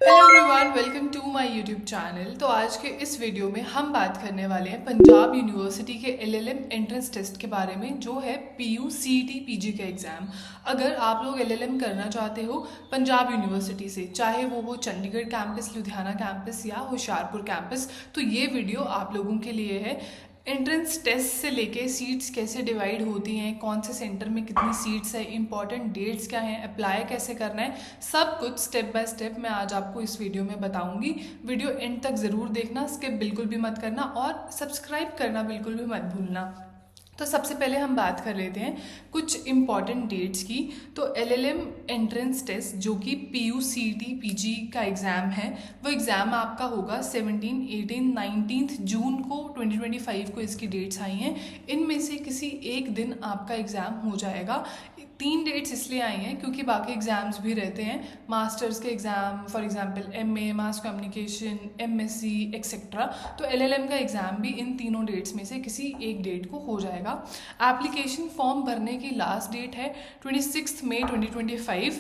Hello everyone, welcome to my YouTube channel. तो आज के इस वीडियो में हम बात करने वाले हैं पंजाब यूनिवर्सिटी के एलएलएम एंट्रेंस टेस्ट के बारे में, जो है पीयू सीईटी पीजी का एग्ज़ाम। अगर आप लोग एलएलएम करना चाहते हो पंजाब यूनिवर्सिटी से, चाहे वो हो चंडीगढ़ कैंपस, लुधियाना कैंपस या होशियारपुर कैंपस, तो ये वीडियो आप लोगों के लिए है। एंट्रेंस टेस्ट से लेके सीट्स कैसे डिवाइड होती हैं, कौन से सेंटर में कितनी सीट्स है, इंपॉर्टेंट डेट्स क्या हैं, अप्लाई कैसे करना है, सब कुछ स्टेप बाय स्टेप मैं आज आपको इस वीडियो में बताऊंगी। वीडियो एंड तक ज़रूर देखना, स्किप बिल्कुल भी मत करना और सब्सक्राइब करना बिल्कुल भी मत भूलना। तो सबसे पहले हम बात कर लेते हैं कुछ इम्पॉर्टेंट डेट्स की। तो एलएलएम एंट्रेंस टेस्ट जो कि पीयू सीईटी पीजी का एग्ज़ाम है, वो एग्ज़ाम आपका होगा 17, 18, 19 जून को 2025 को इसकी डेट्स आई हैं। इनमें से किसी एक दिन आपका एग्ज़ाम हो जाएगा। 3 डेट्स इसलिए आई हैं क्योंकि बाकी एग्ज़ाम्स भी रहते हैं, मास्टर्स के exam, for example MA, mass communication, MSc etcetera. तो एलएलएम का एग्ज़ाम भी इन तीनों डेट्स में से किसी एक डेट को हो जाएगा। एप्लीकेशन फॉर्म भरने की लास्ट डेट है 26 मई 2025।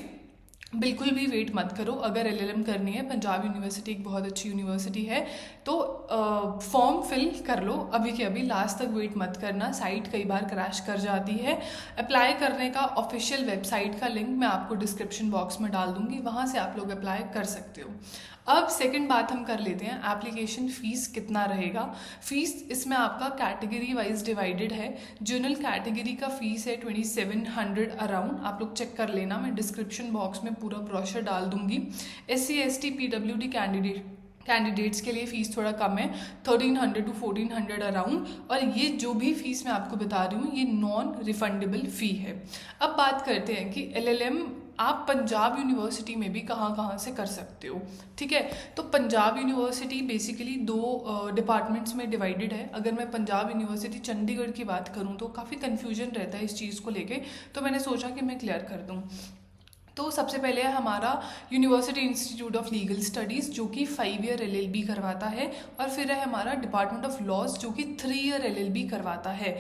बिल्कुल भी वेट मत करो। अगर एलएलएम करनी है, पंजाब यूनिवर्सिटी एक बहुत अच्छी यूनिवर्सिटी है, तो फॉर्म फिल कर लो अभी के अभी, लास्ट तक वेट मत करना। साइट कई बार क्रैश कर जाती है। अप्लाई करने का ऑफिशियल वेबसाइट का लिंक मैं आपको डिस्क्रिप्शन बॉक्स में डाल दूंगी, वहाँ से आप लोग अप्लाई कर सकते हो। अब सेकंड बात हम कर लेते हैं, एप्लीकेशन फ़ीस कितना रहेगा। फ़ीस इसमें आपका कैटेगरी वाइज डिवाइडेड है। जनरल कैटेगरी का फ़ीस है 2700 अराउंड, आप लोग चेक कर लेना, मैं डिस्क्रिप्शन बॉक्स में पूरा ब्रोशर डाल दूंगी। SC ST PWD कैंडिडेट्स के लिए फ़ीस थोड़ा कम है, 1300 to 1400 अराउंड। और ये जो भी फ़ीस मैं आपको बता रही हूँ, ये नॉन रिफंडेबल फ़ी है। अब बात करते हैं कि एलएलएम आप पंजाब यूनिवर्सिटी में भी कहाँ कहाँ से कर सकते हो। ठीक है, तो पंजाब यूनिवर्सिटी बेसिकली 2 डिपार्टमेंट्स में डिवाइडेड है। अगर मैं पंजाब यूनिवर्सिटी चंडीगढ़ की बात करूँ तो काफ़ी कन्फ्यूजन रहता है इस चीज़ को लेके, तो मैंने सोचा कि मैं क्लियर कर दूँ। तो सबसे पहले है हमारा university institute of legal studies, जो कि 5 ईयर LLB करवाता है। और फिर है हमारा डिपार्टमेंट ऑफ लॉज, जो कि 3 ईयर LLB करवाता है।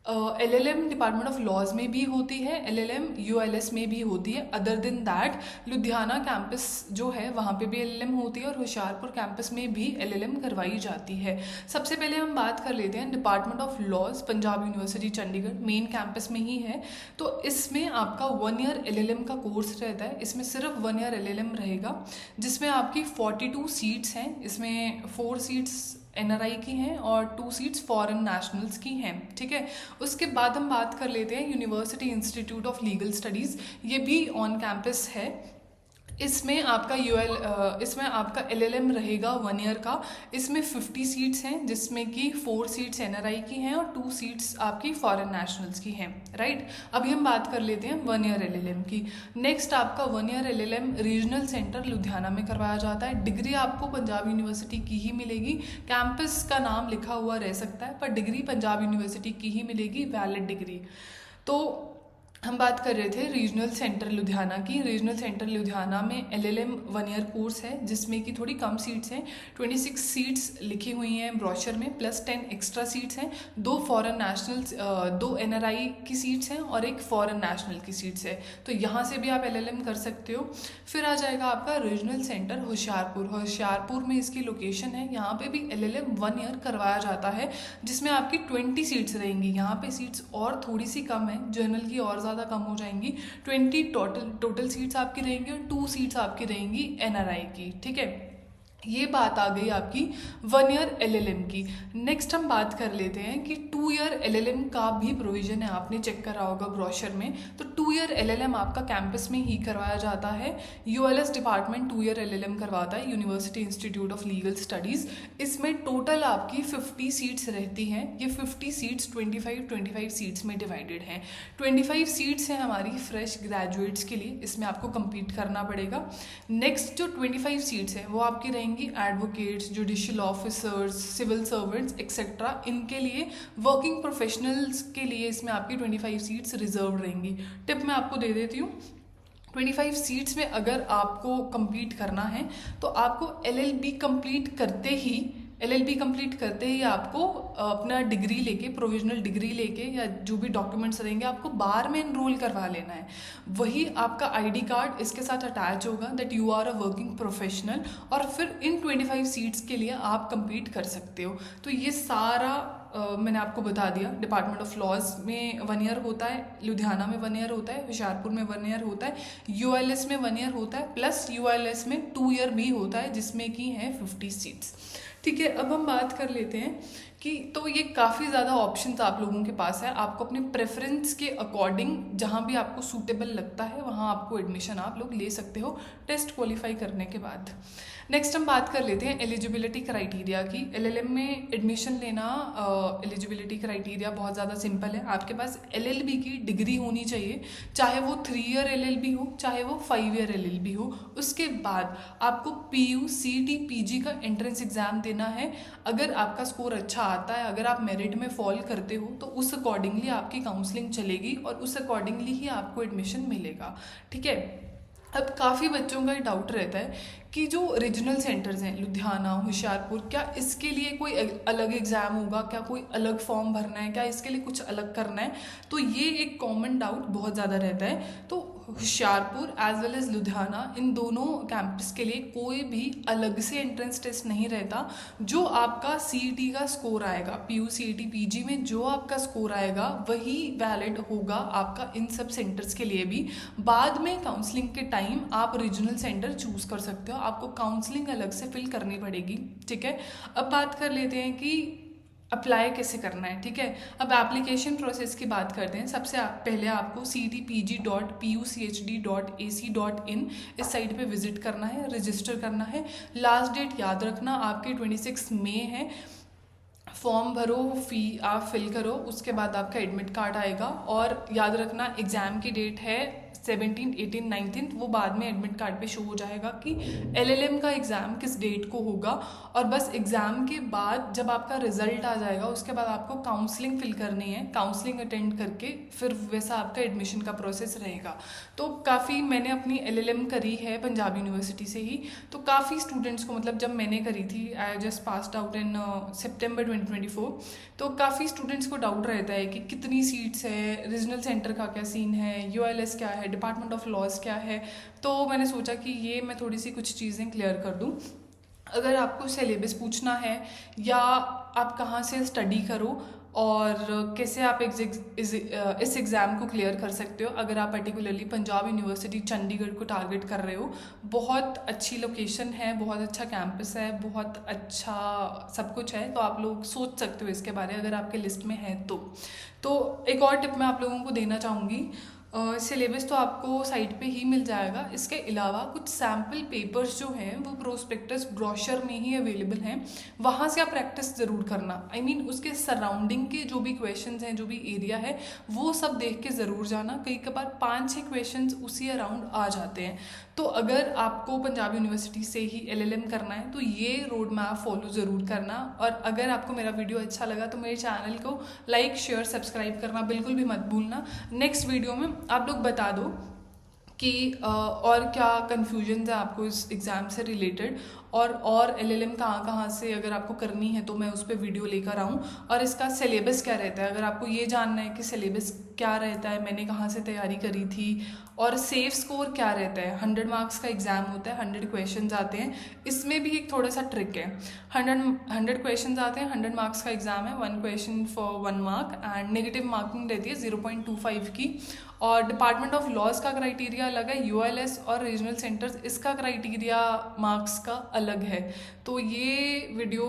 LLM डिपार्टमेंट ऑफ लॉज में भी होती है, LLM ULS में भी होती है। Other than that Ludhiana campus जो है वहाँ पे भी LLM होती है, और होशियारपुर कैंपस में भी LLM करवाई जाती है। सबसे पहले हम बात कर लेते हैं department of laws, Punjab university Chandigarh main campus में ही है। तो इसमें आपका 1 ईयर LLM का कोर्स रहता है। इसमें सिर्फ 1 ईयर LLM रहेगा, जिसमें आपकी 42 सीट्स हैं। इसमें 4 सीट्स NRI की हैं और 2 सीट्स फॉरेन नेशनल्स की हैं। ठीक है, उसके बाद हम बात कर लेते हैं university institute of legal studies. ये भी ऑन कैंपस है। इसमें आपका इसमें आपका LLM रहेगा 1 ईयर का। इसमें 50 सीट्स हैं, जिसमें कि 4 सीट्स NRI की हैं और 2 सीट्स आपकी फॉरेन नेशनल्स की हैं। राइट, अभी हम बात कर लेते हैं 1 ईयर LLM की। नेक्स्ट आपका 1 year LLM regional centre Ludhiana में करवाया जाता है। डिग्री आपको पंजाब यूनिवर्सिटी की ही मिलेगी। कैंपस का नाम लिखा हुआ रह सकता है, पर डिग्री पंजाब यूनिवर्सिटी की ही मिलेगी, वैलिड डिग्री। तो हम बात कर रहे थे रीजनल सेंटर लुधियाना की। रीजनल सेंटर लुधियाना में LLM 1 ईयर कोर्स है, जिसमें कि थोड़ी कम सीट्स हैं। 26 सीट्स लिखी हुई हैं ब्रोशर में, प्लस 10 एक्स्ट्रा सीट्स हैं। 2 फॉरेन नेशनल्स, 2 NRI की सीट्स हैं और 1 फॉरेन नेशनल की सीट्स है। तो यहाँ से भी आप LLM कर सकते हो। फिर आ जाएगा आपका रीजनल सेंटर होशियारपुर। होशियारपुर में इसकी लोकेशन है, यहाँ पे भी LLM 1 ईयर करवाया जाता है, जिसमें आपकी 20 सीट्स रहेंगी। यहाँ पे सीट्स और थोड़ी सी कम है, जनरल की और ज़्यादा कम हो जाएंगी। 20 टोटल सीट्स आपकी रहेंगी और 2 सीट्स आपकी रहेंगी NRI की। ठीक है, ये बात आ गई आपकी 1 ईयर LLM की। नेक्स्ट हम बात कर लेते हैं कि 2 ईयर LLM का भी प्रोविज़न है, आपने चेक करा होगा ब्रोशर में। तो 2 ईयर LLM आपका कैंपस में ही करवाया जाता है। ULS डिपार्टमेंट 2 ईयर LLM करवाता है, university institute of legal studies. इसमें टोटल आपकी 50 सीट्स रहती हैं। ये 50 सीट्स 25 सीट्स में डिवाइडेड हैं। 25 सीट्स हैं हमारी फ्रेश ग्रेजुएट्स के लिए, इसमें आपको कम्पीट करना पड़ेगा। नेक्स्ट जो 25 सीट्स हैं वो आपकी रहेंगी advocates, judicial officers, civil servants etcetera. इनके लिए, वर्किंग प्रोफेशनल्स के लिए इसमें आपकी 25 सीट्स रिजर्व रहेंगी। टिप मैं आपको दे देती हूँ, 25 सीट्स में अगर आपको compete करना है तो आपको LLB कंप्लीट करते ही एलएलबी कंप्लीट करते ही आपको अपना डिग्री लेके, प्रोविजनल डिग्री लेके या जो भी डॉक्यूमेंट्स रहेंगे आपको बार में एनरोल करवा लेना है। वही आपका आईडी कार्ड इसके साथ अटैच होगा that you are a working professional, और फिर इन 25 सीट्स के लिए आप compete कर सकते हो। तो ये सारा मैंने आपको बता दिया। डिपार्टमेंट ऑफ लॉज में 1 ईयर होता है, लुधियाना में 1 ईयर होता है, होशियारपुर में 1 ईयर होता है, यूएलएस में 1 ईयर होता है, प्लस यूएलएस में 2 ईयर भी होता है जिसमें कि हैं 50 सीट्स। ठीक है, अब हम बात कर लेते हैं कि तो ये काफ़ी ज़्यादा ऑप्शंस आप लोगों के पास है। आपको अपने प्रेफरेंस के अकॉर्डिंग जहाँ भी आपको सूटेबल लगता है वहाँ आपको एडमिशन आप लोग ले सकते हो टेस्ट क्वालिफाई करने के बाद। नेक्स्ट हम बात कर लेते हैं एलिजिबिलिटी क्राइटेरिया की। एलएलएम में एडमिशन लेना, एलिजिबिलिटी क्राइटेरिया बहुत ज़्यादा सिंपल है। आपके पास एलएलबी की डिग्री होनी चाहिए, चाहे वो 3 ईयर एलएलबी हो, चाहे वो 5 ईयर एलएलबी हो। उसके बाद आपको पीयू सीटी पीजी का एंट्रेंस एग्जाम देना है। अगर आपका स्कोर अच्छा आता है, अगर आप मेरिट में फॉल करते हो तो उस अकॉर्डिंगली आपकी काउंसलिंग चलेगी और उस अकॉर्डिंगली ही आपको एडमिशन मिलेगा। ठीक है, अब काफ़ी बच्चों का ये डाउट रहता है कि जो रीजनल सेंटर्स हैं लुधियाना, होशियारपुर, क्या इसके लिए कोई अलग एग्ज़ाम होगा, क्या कोई अलग फॉर्म भरना है, क्या इसके लिए कुछ अलग करना है। तो ये एक कॉमन डाउट बहुत ज़्यादा रहता है। तो Hoshiarpur as well as Ludhiana, इन दोनों कैंपस के लिए कोई भी अलग से एंट्रेंस टेस्ट नहीं रहता। जो आपका सीईटी का स्कोर आएगा, पीयू सीईटी पीजी में जो आपका स्कोर आएगा वही वैलिड होगा आपका इन सब सेंटर्स के लिए भी। बाद में काउंसलिंग के टाइम आप रीजनल सेंटर चूज कर सकते हो, आपको काउंसलिंग अलग से फिल करनी पड़ेगी। ठीक है, अब बात कर लेते हैं कि अप्लाई कैसे करना है। ठीक है, अब एप्लीकेशन प्रोसेस की बात करते हैं। सबसे पहले आपको ctpg.puchd.ac.in इस साइट पे विजिट करना है, रजिस्टर करना है। लास्ट डेट याद रखना आपकी 26 मई है। फॉर्म भरो, फी आप फिल करो, उसके बाद आपका एडमिट कार्ड आएगा। और याद रखना एग्ज़ाम की डेट है 17, 18, 19, वो बाद में एडमिट कार्ड पे शो हो जाएगा कि एलएलएम का एग्ज़ाम किस डेट को होगा। और बस एग्ज़ाम के बाद जब आपका रिजल्ट आ जाएगा उसके बाद आपको काउंसलिंग फिल करनी है। काउंसलिंग अटेंड करके फिर वैसा आपका एडमिशन का प्रोसेस रहेगा। तो काफ़ी मैंने अपनी एलएलएम करी है पंजाब यूनिवर्सिटी से ही, तो काफ़ी स्टूडेंट्स को, मतलब जब मैंने करी थी, I just passed out in September 2024, तो काफ़ी स्टूडेंट्स को डाउट रहता है कि कितनी सीट्स है, रीजनल सेंटर का क्या सीन है, यूएलएस क्या है, डिपार्टमेंट ऑफ लॉज क्या है। तो मैंने सोचा कि ये मैं थोड़ी सी कुछ चीज़ें क्लियर कर दूं। अगर आपको सिलेबस पूछना है या आप कहाँ से स्टडी करो और कैसे आप इस एग्ज़ाम को क्लियर कर सकते हो, अगर आप पर्टिकुलरली पंजाब यूनिवर्सिटी चंडीगढ़ को टारगेट कर रहे हो, बहुत अच्छी लोकेशन है, बहुत अच्छा कैंपस है, बहुत अच्छा सब कुछ है, तो आप लोग सोच सकते हो इसके बारे में अगर आपके लिस्ट में है तो एक और टिप मैं आप लोगों को देना चाहूँगी। सिलेबस तो आपको साइट पे ही मिल जाएगा। इसके अलावा कुछ सैम्पल पेपर्स जो हैं वो प्रोस्पेक्टस ब्रोशर में ही अवेलेबल हैं, वहाँ से आप प्रैक्टिस ज़रूर करना। आई मीन उसके सराउंडिंग के जो भी क्वेश्चंस हैं, जो भी एरिया है, वो सब देख के ज़रूर जाना। कई बार 5-6 क्वेश्चंस उसी अराउंड आ जाते हैं। तो अगर आपको पंजाब यूनिवर्सिटी से ही एलएलएम करना है तो ये रोड मैप फॉलो ज़रूर करना। और अगर आपको मेरा वीडियो अच्छा लगा तो मेरे चैनल को लाइक, शेयर, सब्सक्राइब करना बिल्कुल भी मत भूलना। नेक्स्ट वीडियो में आप लोग बता दो कि और क्या कन्फ्यूजन है आपको इस एग्ज़ाम से रिलेटेड, और एलएलएम कहाँ से अगर आपको करनी है तो मैं उस पर वीडियो लेकर आऊँ, और इसका सिलेबस क्या रहता है। अगर आपको ये जानना है कि सिलेबस क्या रहता है, मैंने कहाँ से तैयारी करी थी, और सेफ स्कोर क्या रहता है। 100 मार्क्स का एग्ज़ाम होता है, 100 क्वेश्चन आते हैं। इसमें भी एक थोड़ा सा ट्रिक है। 100 क्वेश्चन आते हैं, 100 मार्क्स का एग्ज़ाम है, 1 question for 1 mark, and negative marking रहती है 0.25 की। और डिपार्टमेंट ऑफ लॉज का क्राइटेरिया अलग है, यूएलएस और रीजनल सेंटर्स इसका क्राइटेरिया मार्क्स का अलग है। तो ये वीडियो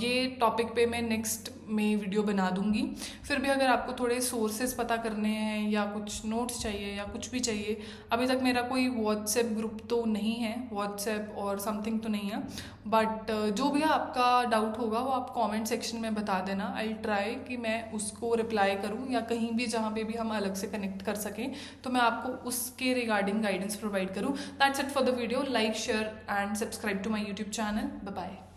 ये टॉपिक पे मैं नेक्स्ट में वीडियो बना दूंगी। फिर भी अगर आपको थोड़े सोर्सेज पता करने हैं या कुछ नोट्स चाहिए या कुछ भी चाहिए, अभी तक मेरा कोई व्हाट्सएप ग्रुप तो नहीं है, व्हाट्सएप और समथिंग तो नहीं है, बट जो भी आपका डाउट होगा वो आप कमेंट सेक्शन में बता देना। आई ट्राई कि मैं उसको रिप्लाई करूं, या कहीं भी जहां पे भी हम अलग से कनेक्ट कर सकें तो मैं आपको उसके रिगार्डिंग गाइडेंस प्रोवाइड करूं। That's it for the video. Like, share and subscribe to my YouTube channel. Bye bye.